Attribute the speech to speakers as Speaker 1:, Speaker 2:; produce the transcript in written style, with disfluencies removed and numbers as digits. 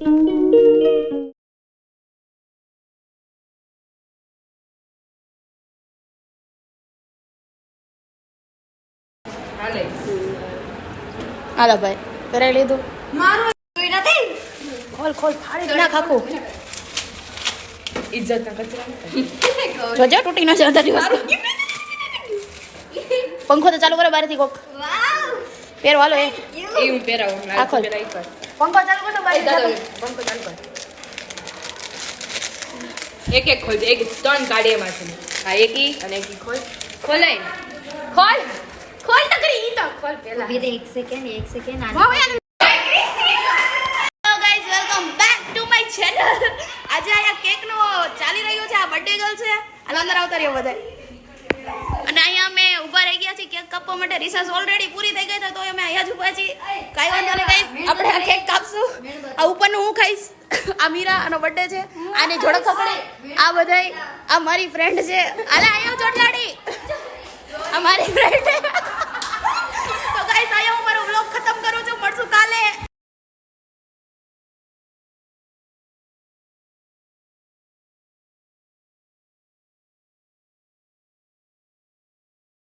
Speaker 1: હાલો ભાઈ પહેરાઈ લીધું મારું નથી ખોલ ખોલ ફાડી ના ખાખું
Speaker 2: ઇજ્જત ના કચરા
Speaker 1: જોજો તૂટી ન જાય તારી વસ્તુ પંખો તો ચાલુ કરો બહારથી કોક પહેરો હાલો એ
Speaker 2: હું પહેરાવું
Speaker 1: આખો પંખો ચાલુ કરો બહારથી
Speaker 2: પંખો ચાલુ કર એક એક ખોલ એક ત્રણ કાઢી એમાંથી હા એક ઈ અને એક ઈ ખોલ ખોલાય ખોલ ખોલ તો કરી ઈ તો ખોલ પહેલા
Speaker 3: વિરે એક second
Speaker 1: hello guys welcome back to my channel આજે અહીંયા કેક નો ચાલી રહ્યો છે આ બર્થડે ગર્લ છે હાલો અંદર આવતા રહ્યો બધાય અને અહીંયા અમે ઊભા રહી ગયા છીએ કેક કાપવા માટે રિસર્ચ ઓલરેડી પૂરી થઈ ગઈ છે તો અમે અહીંયા જ ઊભા છીએ કાઈ વાંધો નહીં ગાઈઝ આપણે આ કેક કાપશું આ ઉપરનું હું ખાઈશ આ મીરા આનો બર્થડે છે આની જોડક ખકડી આ બધાય આ મારી ફ્રેન્ડ છે અલે આયો ચોટલાડી આ મારી ફ્રેન્ડ છે તો ગાઈઝ આયો